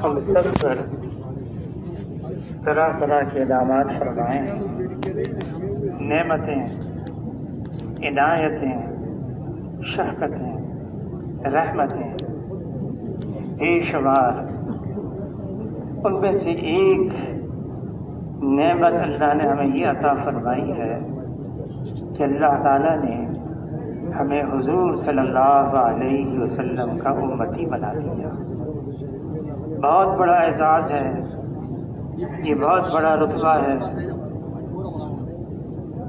ہم سب پر طرح طرح کے انعامات فرمائیں، نعمتیں، عنایتیں، شفقتیں، رحمتیں بے شمار۔ ان میں سے ایک نعمت اللہ نے ہمیں یہ عطا فرمائی ہے کہ اللہ تعالیٰ نے ہمیں حضور صلی اللہ علیہ وسلم کا امتی بنا دیا۔ بہت بڑا اعزاز ہے، یہ بہت بڑا رتبہ ہے،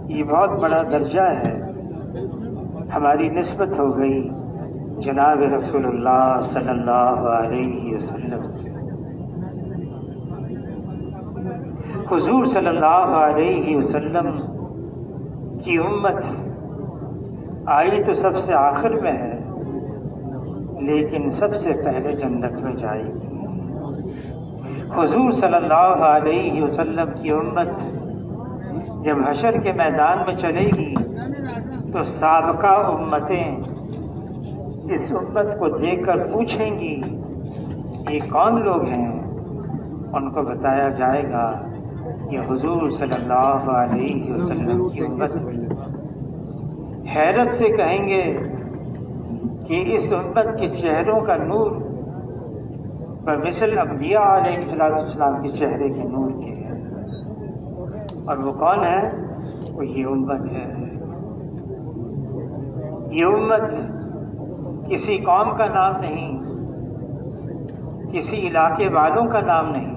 یہ بہت بڑا درجہ ہے۔ ہماری نسبت ہو گئی جناب رسول اللہ صلی اللہ علیہ وسلم سے۔ حضور صلی اللہ علیہ وسلم کی امت آئی تو سب سے آخر میں ہے، لیکن سب سے پہلے جنت میں جائے گی۔ حضور صلی اللہ علیہ وسلم کی امت جب حشر کے میدان میں چلے گی تو سابقہ امتیں اس امت کو دیکھ کر پوچھیں گی یہ کون لوگ ہیں؟ ان کو بتایا جائے گا یہ حضور صلی اللہ علیہ وسلم کی امت ہے۔ حیرت سے کہیں گے کہ اس امت کے چہروں کا نور بمثل انبیاء علیہ السلام کے چہرے کے نور کے ہے۔ اور وہ کون ہے؟ وہ یہ امت ہے۔ یہ امت کسی قوم کا نام نہیں، کسی علاقے والوں کا نام نہیں،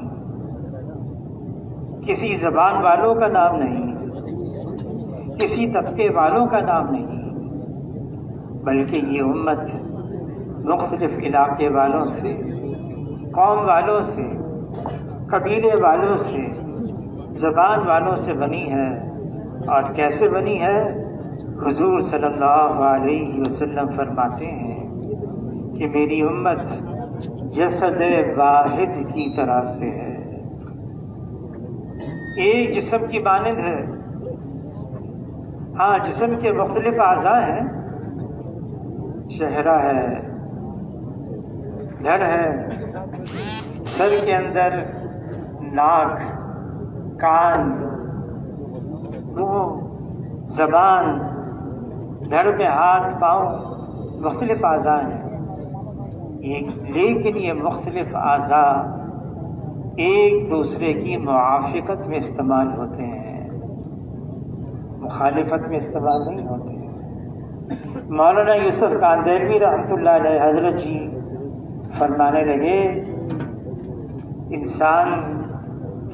کسی زبان والوں کا نام نہیں، کسی طبقے والوں کا نام نہیں، بلکہ یہ امت مختلف علاقے والوں سے، قوم والوں سے، قبیلے والوں سے، زبان والوں سے بنی ہے۔ اور کیسے بنی ہے؟ حضور صلی اللہ علیہ وسلم فرماتے ہیں کہ میری امت جسد واحد کی طرح سے ہے، ایک جسم کی مانند ہے۔ ہاں، جسم کے مختلف اعضاء ہیں، چہرہ ہے، دھڑ ہے، سر کے اندر ناک، کان، منہ، زبان، دھڑ میں ہاتھ، پاؤں، مختلف اعضاء ہیں، لیکن یہ مختلف اعضاء ایک دوسرے کی موافقت میں استعمال ہوتے ہیں، مخالفت میں استعمال نہیں ہوتے ہیں۔ مولانا یوسف کاندیلوی رحمۃ اللہ علیہ حضرت جی فرمانے لگے انسان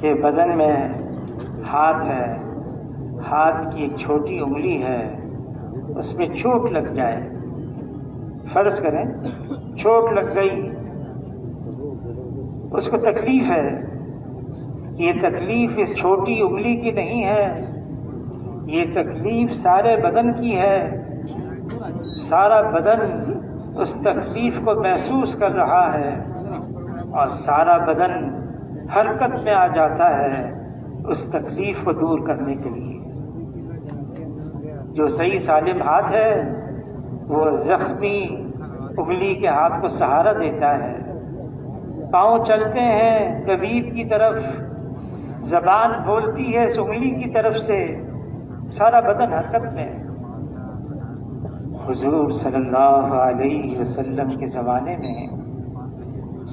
کے بدن میں ہاتھ ہے، ہاتھ کی ایک چھوٹی انگلی ہے، اس میں چوٹ لگ جائے، فرض کریں چوٹ لگ گئی، اس کو تکلیف ہے۔ یہ تکلیف اس چھوٹی انگلی کی نہیں ہے، یہ تکلیف سارے بدن کی ہے۔ سارا بدن اس تکلیف کو محسوس کر رہا ہے اور سارا بدن حرکت میں آ جاتا ہے اس تکلیف کو دور کرنے کے لیے۔ جو صحیح سالم ہاتھ ہے وہ زخمی انگلی کے ہاتھ کو سہارا دیتا ہے، پاؤں چلتے ہیں طبیب کی طرف، زبان بولتی ہے اس انگلی کی طرف سے، سارا بدن حرکت میں۔ حضور صلی اللہ علیہ وسلم کے زمانے میں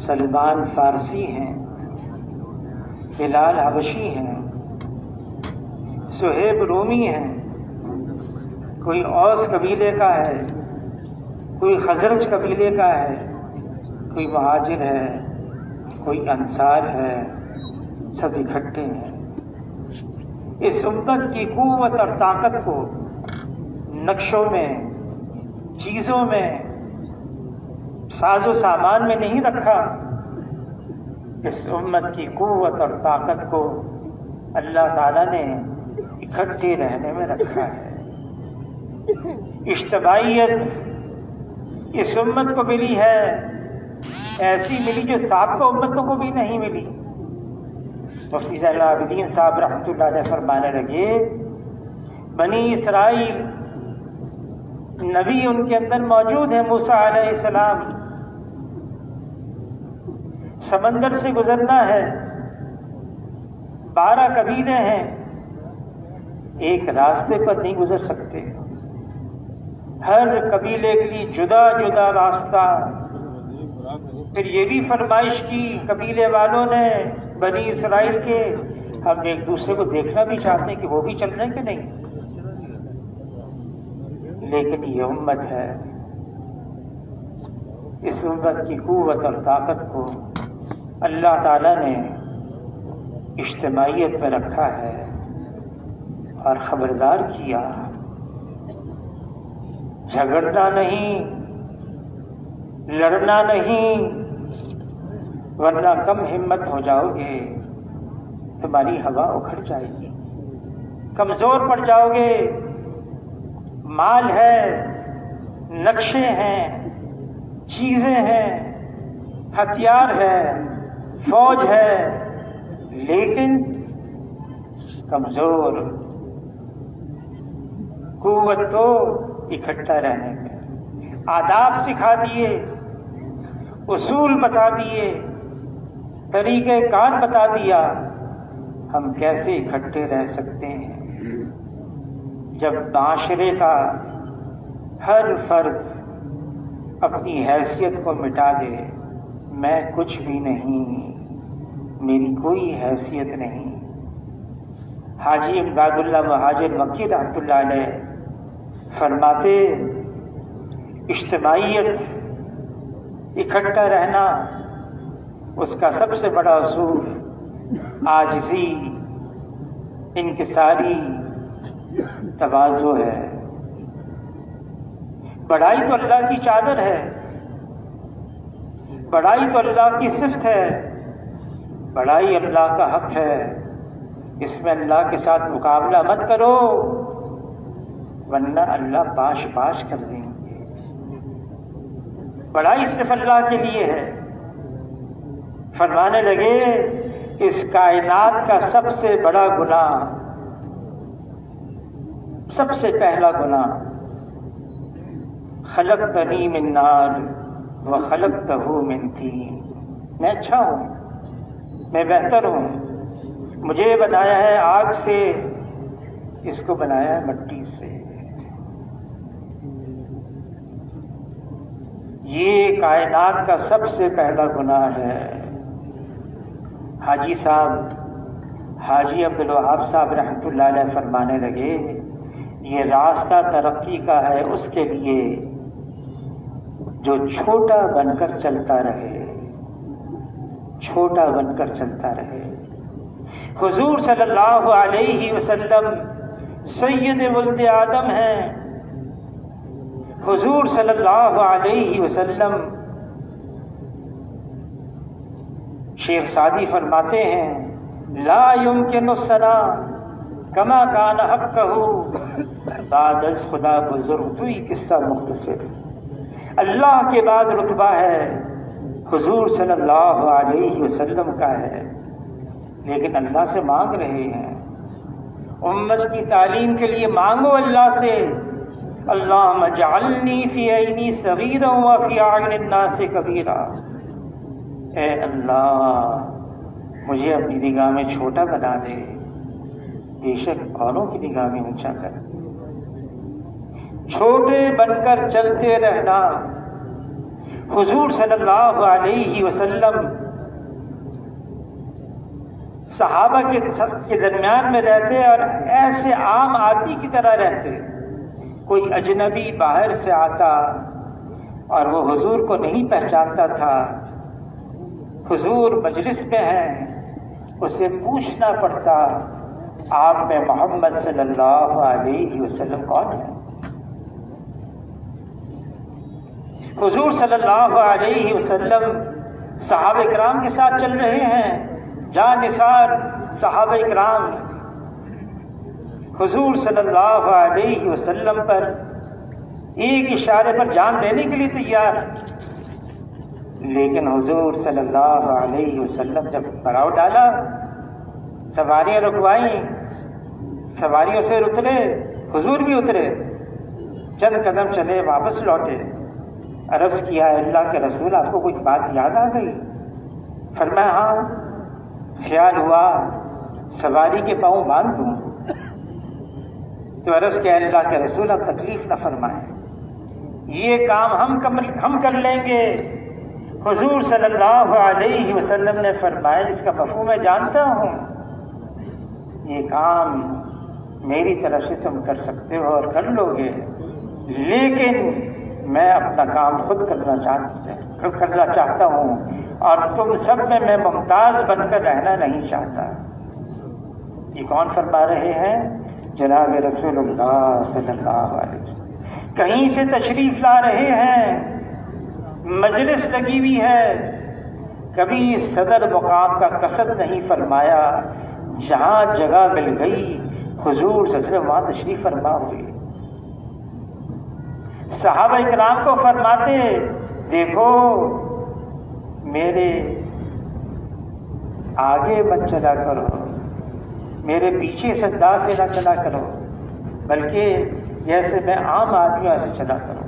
سلمان فارسی ہیں، بلال حبشی ہیں، سہیب رومی ہیں، کوئی اوس قبیلے کا ہے، کوئی خزرج قبیلے کا ہے، کوئی مہاجر ہے، کوئی انصار ہے، سب اکٹھے ہیں۔ اس امت کی قوت اور طاقت کو نقشوں میں، چیزوں میں، ساز و سامان میں نہیں رکھا، اس امت کی قوت اور طاقت کو اللہ تعالیٰ نے اکٹھے رہنے میں رکھا ہے۔ اجتماعیت اس امت کو ملی ہے، ایسی ملی جو سابقہ امتوں کو بھی نہیں ملی۔ مفتی زین العابدین صاحب رحمۃ اللہ علیہ فرمانے لگے بنی اسرائیل نبی ان کے اندر موجود ہے، موسیٰ علیہ السلام، سمندر سے گزرنا ہے، 12 قبیلے ہیں، ایک راستے پر نہیں گزر سکتے، ہر قبیلے کے لیے جدا جدا راستہ۔ پھر یہ بھی فرمائش کی قبیلے والوں نے بنی اسرائیل کے، ہم ایک دوسرے کو دیکھنا بھی چاہتے ہیں کہ وہ بھی چل رہے ہیں کہ نہیں، لیکن یہ امت ہے، اس امت کی قوت اور طاقت کو اللہ تعالیٰ نے اجتماعیت میں رکھا ہے اور خبردار کیا، جھگڑنا نہیں، لڑنا نہیں، ورنہ کم ہمت ہو جاؤ گے، تمہاری ہوا اکھڑ جائے گی، کمزور پڑ جاؤ گے۔ مال ہے، نقشے ہیں، چیزیں ہیں، ہتھیار ہے، فوج ہے، لیکن کمزور۔ قوت تو اکٹھا رہنے میں، آداب سکھا دیے، اصول بتا دیے، طریقہ کار بتا دیا، ہم کیسے اکٹھے رہ سکتے ہیں جب معاشرے کا ہر فرد اپنی حیثیت کو مٹا دے، میں کچھ بھی نہیں، میری کوئی حیثیت نہیں۔ حاجی امداد اللہ مہاجر مکی رحمۃ اللہ علیہ فرماتے، اجتماعیت، اکٹھا رہنا، اس کا سب سے بڑا اصول عاجزی، انکساری، تواضع ہے۔ بڑائی تو اللہ کی چادر ہے، بڑائی تو اللہ کی صفت ہے، بڑائی اللہ کا حق ہے، اس میں اللہ کے ساتھ مقابلہ مت کرو، ورنہ اللہ پاش پاش کر دیں گے۔ بڑائی صرف اللہ کے لیے ہے۔ فرمانے لگے، اس کائنات کا سب سے بڑا گناہ، سب سے پہلا گناہ، خلقتنی من نار وخلقتہ من طین، میں اچھا ہوں، میں بہتر ہوں، مجھے بنایا ہے آگ سے، اس کو بنایا ہے مٹی سے۔ یہ کائنات کا سب سے پہلا گناہ ہے۔ حاجی صاحب، حاجی عبدالوہاب صاحب رحمۃ اللہ علیہ فرمانے لگے، یہ راستہ ترقی کا ہے اس کے لیے جو چھوٹا بن کر چلتا رہے، چھوٹا بن کر چلتا رہے۔ حضور صلی اللہ علیہ وسلم سید ولد آدم ہیں، حضور صلی اللہ علیہ وسلم، شیخ سعدی فرماتے ہیں، لا یمکن الثنا کما کان حقہ بعد از خدا بزرگ، تو یہ قصہ مختصر، اللہ کے بعد رتبہ ہے، حضور صلی اللہ علیہ وسلم کا ہے، لیکن اللہ سے مانگ رہے ہیں، امت کی تعلیم کے لیے مانگو اللہ سے، اللہم اجعلنی فی عینی صغیرا وفی اعین الناس کبیرا، اے اللہ مجھے اپنی نگاہ میں چھوٹا بنا دے، بے شک اوروں کی نگاہ میں اونچا کر۔ چھوٹے بن کر چلتے رہنا۔ حضور صلی اللہ علیہ وسلم صحابہ کے درمیان میں رہتے اور ایسے عام آدمی کی طرح رہتے، کوئی اجنبی باہر سے آتا اور وہ حضور کو نہیں پہچانتا تھا، حضور مجلس میں ہیں، اسے پوچھنا پڑتا، آپ میں محمد صلی اللہ علیہ وسلم کون ہے؟ حضور صلی اللہ علیہ وسلم صحابہ کرام کے ساتھ چل رہے ہیں، جان نثار صحابہ کرام حضور صلی اللہ علیہ وسلم پر ایک اشارے پر جان دینے کے لیے تیار، لیکن حضور صلی اللہ علیہ وسلم جب پڑاؤ ڈالا، سواریاں رکوائیں، سواریوں سے اترے، حضور بھی اترے، چند قدم چلے، واپس لوٹے، عرض کیا، اللہ کے رسول آپ کو کچھ بات یاد آ گئی؟ فرمایا ہاں، خیال ہوا سواری کے پاؤں باندھ دوں، تو عرض کہ اللہ کے رسول اب تکلیف نہ فرمائیں، یہ کام ہم کر لیں گے۔ حضور صلی اللہ علیہ وسلم نے فرمایا جس کا مفہوم میں جانتا ہوں، یہ کام میری طرف سے تم کر سکتے ہو اور کر لو گے، لیکن میں اپنا کام خود کرنا چاہتا ہوں اور تم سب میں میں ممتاز بن کر رہنا نہیں چاہتا۔ یہ کون فرما رہے ہیں؟ جناب رسول اللہ صلی اللہ علیہ وسلم کہیں سے تشریف لا رہے ہیں، مجلس لگی ہوئی ہے، کبھی صدر مقام کا قصد نہیں فرمایا، جہاں جگہ مل گئی حضور صلی اللہ علیہ وسلم وہاں تشریف فرما ہوئے۔ صحابہ کرام کو فرماتے دیکھو میرے آگے مت چلا کرو، میرے پیچھے سدا سے نہ چلا کرو، بلکہ جیسے میں عام آدمی ایسے چلا کرو۔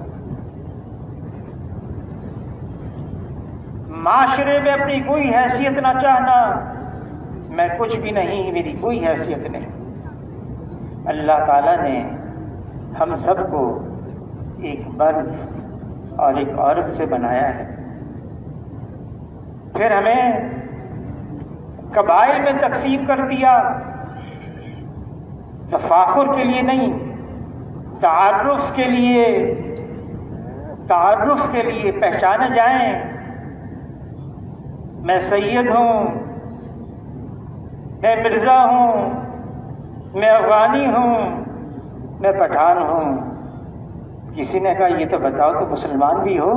معاشرے میں اپنی کوئی حیثیت نہ چاہنا، میں کچھ بھی نہیں، میری کوئی حیثیت نہیں۔ اللہ تعالیٰ نے ہم سب کو ایک مرد اور ایک عورت سے بنایا ہے، پھر ہمیں قبائل میں تقسیم کر دیا، تفاخر کے لیے نہیں، تعارف کے لیے پہچانے جائیں، میں سید ہوں، میں مرزا ہوں، میں افغانی ہوں، میں پٹھان ہوں۔ کسی نے کہا یہ تو بتاؤ تو مسلمان بھی ہو۔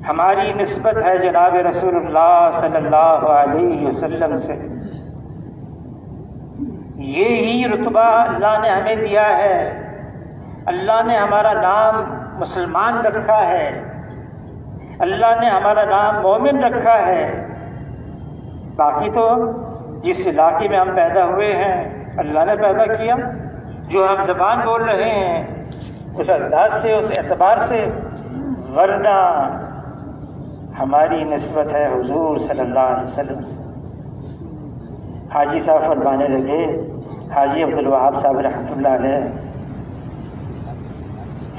ہماری نسبت ہے جناب رسول اللہ صلی اللہ علیہ وسلم سے، یہی رتبہ اللہ نے ہمیں دیا ہے۔ اللہ نے ہمارا نام مسلمان رکھا ہے، اللہ نے ہمارا نام مومن رکھا ہے۔ باقی تو جس علاقے میں ہم پیدا ہوئے ہیں اللہ نے پیدا کیا، جو ہم زبان بول رہے ہیں اس انداز سے، اس اعتبار سے، ورنہ ہماری نسبت ہے حضور صلی اللہ علیہ وسلم سے۔ حاجی صاحب فرمانے لگے، حاجی عبدالوہاب صاحب رحمۃ اللہ علیہ،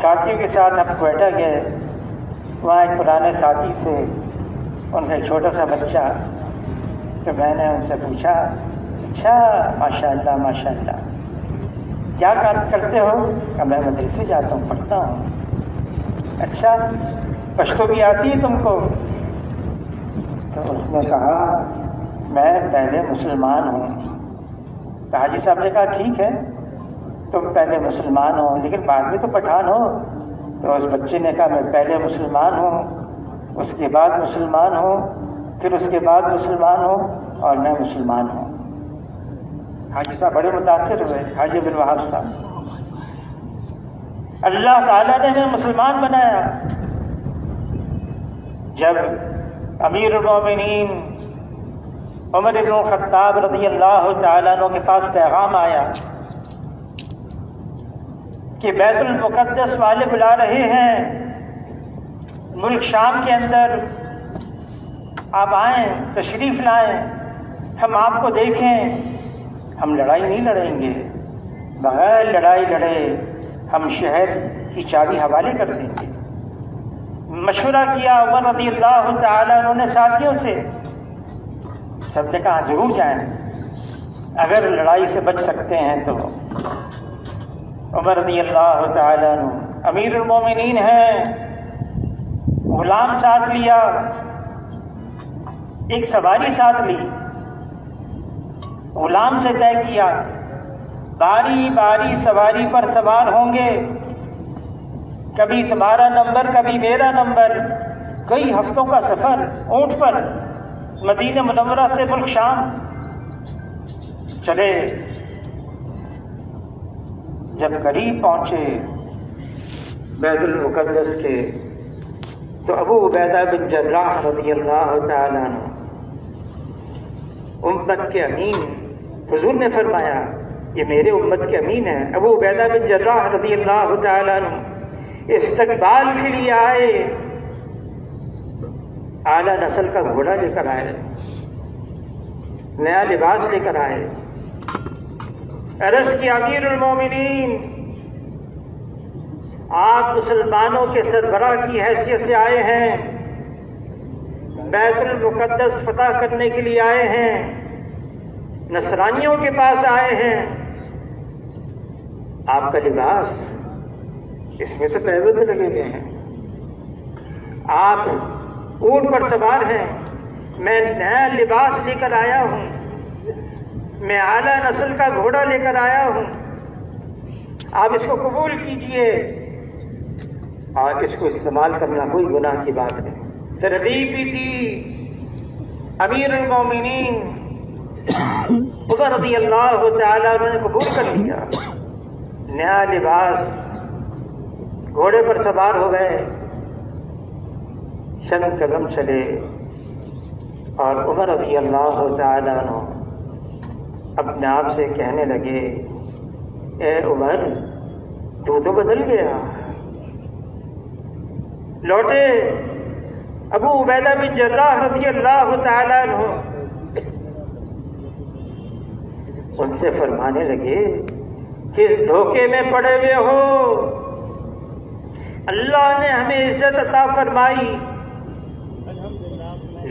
ساتھیوں کے ساتھ ہم کوئٹہ گئے، وہاں ایک پرانے ساتھی تھے، ان کا ایک چھوٹا سا بچہ، تو میں نے ان سے پوچھا اچھا ماشاء اللہ ماشاء اللہ کیا کرتے ہو؟ کہ میں مدرسے جاتا ہوں، پڑھتا ہوں۔ اچھا پشتو بھی آتی ہے تم کو؟ تو اس نے کہا میں پہلے مسلمان ہوں۔ تو حاجی صاحب نے کہا ٹھیک ہے تم پہلے مسلمان ہو لیکن بعد میں تو پٹھان ہو۔ تو اس بچے نے کہا میں پہلے مسلمان ہوں، اس کے بعد مسلمان ہوں، پھر اس کے بعد مسلمان ہوں اور میں مسلمان ہوں۔ حاجی صاحب بڑے متاثر ہوئے، حاجی عبدالوہاب صاحب، اللہ تعالیٰ نے ہمیں مسلمان بنایا۔ جب امیر المومنین عمر بن الخطاب رضی اللہ تعالیٰ عنہ کے پاس پیغام آیا کہ بیت المقدس والے بلا رہے ہیں ملک شام کے اندر، آپ آئیں، تشریف لائیں، ہم آپ کو دیکھیں، ہم لڑائی نہیں لڑیں گے، بغیر لڑائی لڑے ہم شہر کی چابی حوالے کر دیں گے۔ مشورہ کیا عمر رضی اللہ تعالیٰ عنہ نے ساتھیوں سے، سب نے کہا ضرور جائیں، اگر لڑائی سے بچ سکتے ہیں تو۔ عمر رضی اللہ تعالیٰ عنہ امیر المومنین ہیں، غلام ساتھ لیا، ایک سواری ساتھ لی، غلام سے طے کیا باری باری سواری پر سوار ہوں گے، کبھی تمہارا نمبر کبھی میرا نمبر، کئی ہفتوں کا سفر اونٹ پر مدینہ منورہ سے ملک شام چلے۔ جب قریب پہنچے بیت المقدس کے تو ابو عبیدہ بن جراح رضی اللہ تعالیٰ عنہ امت کے امین، حضور نے فرمایا یہ میرے امت کے امین ہیں، ابو عبیدہ بن جراح رضی اللہ تعالیٰ عنہ استقبال کے لیے آئے۔ اعلیٰ نسل کا گھوڑا لے کر آئے، نیا لباس لے کر آئے، عرض کی امیر المومنین آپ مسلمانوں کے سربراہ کی حیثیت سے آئے ہیں، بیت المقدس فتح کرنے کے لیے آئے ہیں، نصرانیوں کے پاس آئے ہیں، آپ کا لباس اس میں تو پیبند لگے ہوئے ہیں، آپ اونٹ پر سوار ہیں، میں نیا لباس لے کر آیا ہوں، میں اعلیٰ نسل کا گھوڑا لے کر آیا ہوں، آپ اس کو قبول کیجئے اور اس کو استعمال کرنا کوئی گناہ کی بات نہیں۔ ترغیب بھی دی، امیر المومنین عمر رضی اللہ تعالیٰ عنہ نے قبول کر لیا، نیا لباس، گھوڑے پر سوار ہو گئے، چند قدم چلے اور عمر رضی اللہ تعالیٰ عنہ اپنے آپ سے کہنے لگے، اے عمر تو بدل گیا۔ لوٹے ابو عبیدہ بن جراح رضی اللہ تعالیٰ عنہ ان سے فرمانے لگے، کس دھوکے میں پڑے ہوئے ہو؟ اللہ نے ہمیں عزت عطا فرمائی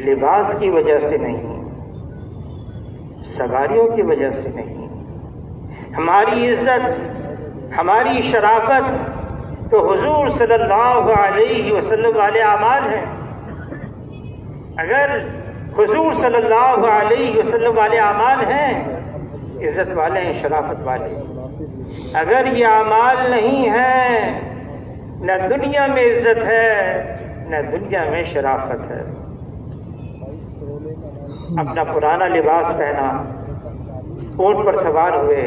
لباس کی وجہ سے نہیں، سواریوں کی وجہ سے نہیں، ہماری عزت، ہماری شرافت تو حضور صلی اللہ علیہ وسلم والے اعمال ہیں۔ اگر حضور صلی اللہ علیہ وسلم والے اعمال ہیں، عزت والے ہیں، شرافت والے۔ اگر یہ اعمال نہیں ہیں، نہ دنیا میں عزت ہے نہ دنیا میں شرافت ہے۔ اپنا پرانا لباس پہنا، اونٹ پر سوار ہوئے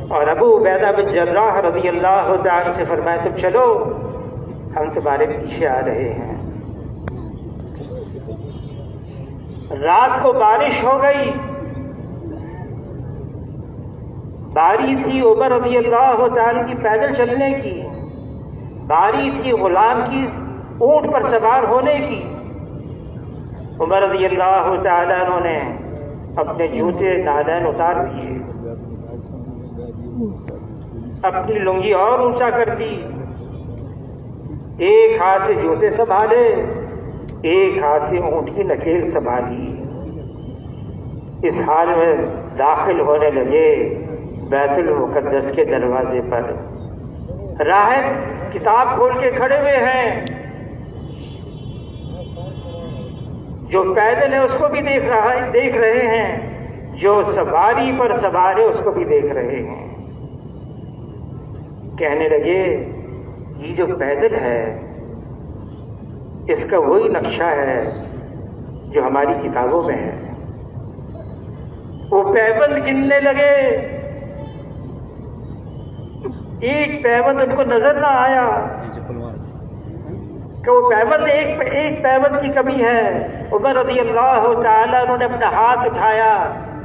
اور ابو عبیدہ بن جراح رضی اللہ تعالی سے فرمایا، تم چلو، ہم تمہارے پیچھے آ رہے ہیں۔ رات کو بارش ہو گئی، باری تھی عمر رضی اللہ تعالی کی پیدل چلنے کی، باری تھی غلام کی اونٹ پر سوار ہونے کی۔ عمر رضی اللہ تعالیٰ عنہ نے اپنے جوتے نالین اتار دیے، اپنی لنگی اور اونچا کر دی، ایک ہاتھ سے جوتے سنبھالے، ایک ہاتھ سے اونٹ کی نکیل سنبھالی۔ اس حال میں داخل ہونے لگے بیت المقدس کے دروازے پر۔ راہب کتاب کھول کے کھڑے ہوئے ہیں، جو پیدل ہے اس کو بھی دیکھ رہے ہیں، جو سواری پر سوار ہے اس کو بھی دیکھ رہے ہیں۔ کہنے لگے، یہ جو پیدل ہے اس کا وہی نقشہ ہے جو ہماری کتابوں میں ہے۔ وہ پیبند گننے لگے، ایک پیبند ان کو نظر نہ آیا کہ وہ پیبند ایک پیبند کی کمی ہے۔ عمر رضی اللہ تعالیٰ انہوں نے اپنا ہاتھ اٹھایا،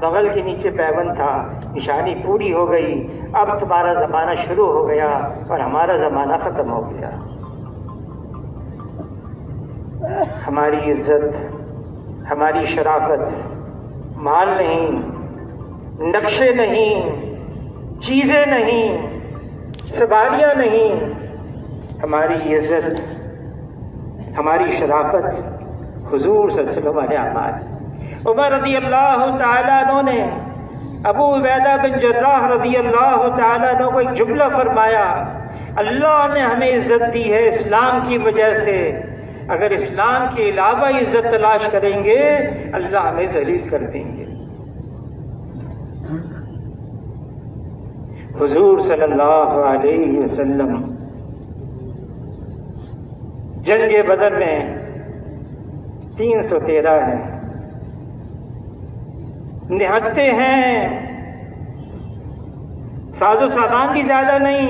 بغل کے نیچے پیبند تھا، نشانی پوری ہو گئی، اب تمہارا زمانہ شروع ہو گیا اور ہمارا زمانہ ختم ہو گیا۔ ہماری عزت، ہماری شرافت مال نہیں، نقشے نہیں، چیزیں نہیں، سواریاں نہیں، ہماری عزت، ہماری شرافت حضور صلی اللہ علیہ وسلم والے اعمال۔ عمر رضی اللہ تعالیٰ عنہ نے ابو عبیدہ بن جراح رضی اللہ تعالیٰ عنہ کو ایک جملہ فرمایا، اللہ نے ہمیں عزت دی ہے اسلام کی وجہ سے، اگر اسلام کے علاوہ عزت تلاش کریں گے اللہ ہمیں ذلیل کر دیں گے۔ حضور صلی اللہ علیہ وسلم جنگ بدر میں 313 ہیں، نہتے ہیں، ساز و سامان بھی زیادہ نہیں۔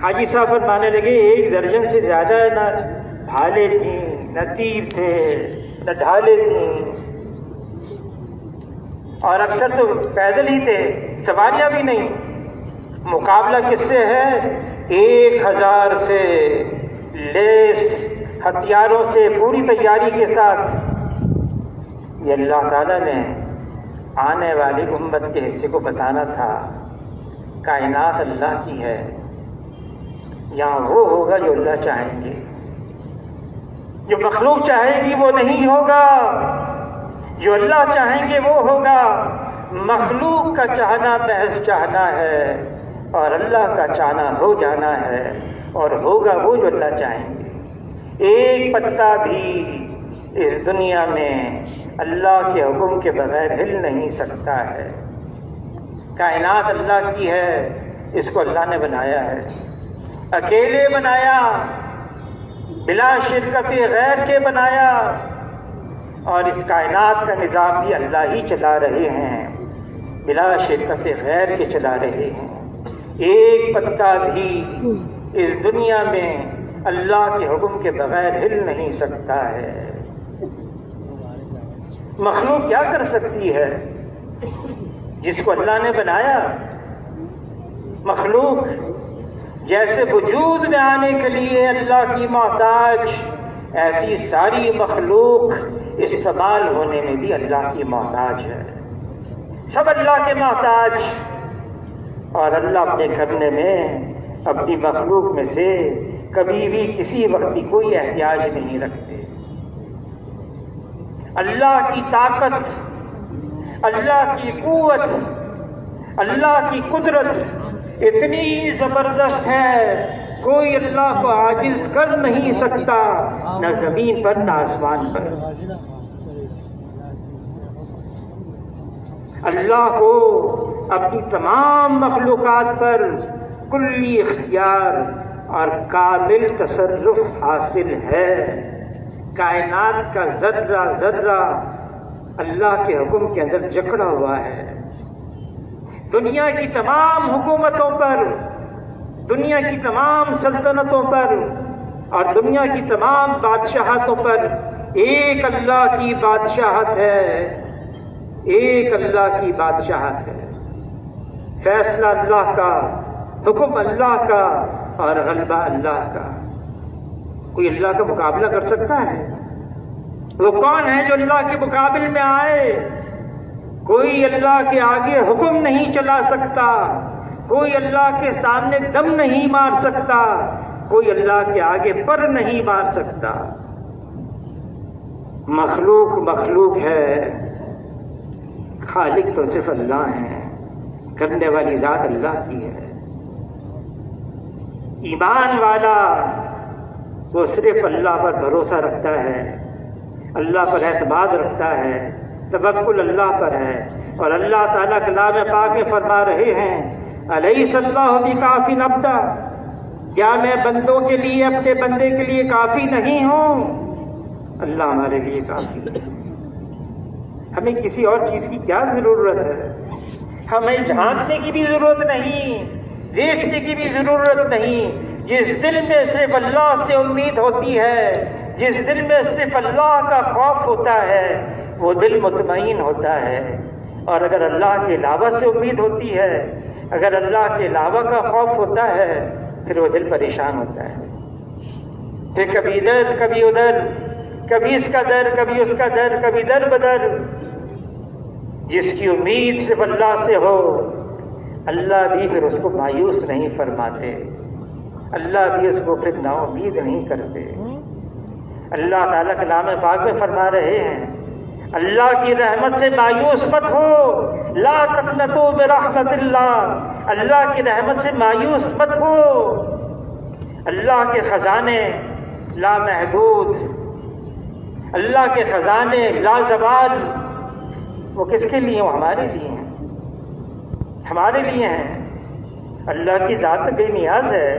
حاجی صاحب فرمانے لگے 1 درجن سے زیادہ نہ ڈھالے تھیں، نہ تیر تھے، نہ ڈھالے تھیں، اور اکثر تو پیدل ہی تھے، سواریاں بھی نہیں۔ مقابلہ کس سے ہے؟ 1000 سے لیس ہتھیاروں سے پوری تیاری کے ساتھ یہ اللہ تعالیٰ نے آنے والی امت کے حصے کو بتانا تھا کائنات اللہ کی ہے، یہاں وہ ہوگا جو اللہ چاہیں گے، جو مخلوق چاہے گی وہ نہیں ہوگا، جو اللہ چاہیں گے وہ ہوگا۔ مخلوق کا چاہنا محض چاہنا ہے اور اللہ کا چاہنا ہو جانا ہے، اور ہوگا وہ جو اللہ چاہیں گے۔ ایک پتا بھی اس دنیا میں اللہ کے حکم کے بغیر ہل نہیں سکتا ہے۔ کائنات اللہ کی ہے، اس کو اللہ نے بنایا ہے، اکیلے بنایا، بلا شرکت غیر کے بنایا، اور اس کائنات کا نظام بھی اللہ ہی چلا رہے ہیں، بلا شرکت غیر کے چلا رہے ہیں۔ ایک پتا بھی اس دنیا میں اللہ کے حکم کے بغیر ہل نہیں سکتا ہے۔ مخلوق کیا کر سکتی ہے جس کو اللہ نے بنایا؟ مخلوق جیسے وجود میں آنے کے لیے اللہ کی محتاج، ایسی ساری مخلوق استعمال ہونے میں بھی اللہ کی محتاج ہے۔ سب اللہ کے محتاج، اور اللہ اپنے کرنے میں اپنی مخلوق میں سے کبھی بھی کسی وقت کی کوئی احتیاج نہیں رکھتے۔ اللہ کی طاقت، اللہ کی قوت، اللہ کی قدرت اتنی زبردست ہے، کوئی اللہ کو عاجز کر نہیں سکتا، نہ زمین پر نہ آسمان پر۔ اللہ کو اپنی تمام مخلوقات پر کلی اختیار اور کامل تصرف حاصل ہے۔ کائنات کا ذرہ ذرہ اللہ کے حکم کے اندر جکڑا ہوا ہے۔ دنیا کی تمام حکومتوں پر، دنیا کی تمام سلطنتوں پر اور دنیا کی تمام بادشاہتوں پر ایک اللہ کی بادشاہت ہے، ایک اللہ کی بادشاہت ہے۔ فیصلہ اللہ کا، حکم اللہ کا اور غلبہ اللہ کا۔ کوئی اللہ کا مقابلہ کر سکتا ہے؟ وہ کون ہے جو اللہ کے مقابل میں آئے؟ کوئی اللہ کے آگے حکم نہیں چلا سکتا، کوئی اللہ کے سامنے دم نہیں مار سکتا، کوئی اللہ کے آگے پر نہیں مار سکتا۔ مخلوق مخلوق ہے، خالق تو صرف اللہ ہے، کرنے والی ذات اللہ کی ہے۔ ایمان والا وہ صرف اللہ پر بھروسہ رکھتا ہے، اللہ پر اعتماد رکھتا ہے، توکل اللہ پر ہے۔ اور اللہ تعالیٰ کلام پاک میں فرما رہے ہیں الیس اللہ بکاف عبدا، کیا میں بندوں کے لیے، اپنے بندے کے لیے کافی نہیں ہوں؟ اللہ ہمارے لیے کافی ہے۔ ہمیں کسی اور چیز کی کیا ضرورت ہے؟ ہمیں جھانکنے کی بھی ضرورت نہیں، دیکھنے کی بھی ضرورت نہیں۔ جس دل میں صرف اللہ سے امید ہوتی ہے، جس دل میں صرف اللہ کا خوف ہوتا ہے، وہ دل مطمئن ہوتا ہے۔ اور اگر اللہ کے علاوہ سے امید ہوتی ہے، اگر اللہ کے علاوہ کا خوف ہوتا ہے، پھر وہ دل پریشان ہوتا ہے۔ پھر کبھی ادھر کبھی ادھر، کبھی اس کا در کبھی اس کا در، کبھی در بدر۔ جس کی امید صرف اللہ سے ہو، اللہ بھی پھر اس کو مایوس نہیں فرماتے، اللہ بھی اس کو پھر نا امید نہیں کرتے۔ اللہ تعالیٰ کلام پاک میں فرما رہے ہیں اللہ کی رحمت سے مایوس مت ہو، لا تقنطوا من رحمت اللہ، اللہ کی رحمت سے مایوس مت ہو۔ اللہ کے خزانے لامحدود، اللہ کے خزانے لازوال، وہ کس کے لیے؟ وہ ہمارے لیے ہیں، ہمارے لیے ہیں۔ اللہ کی ذات بے نیاز ہے،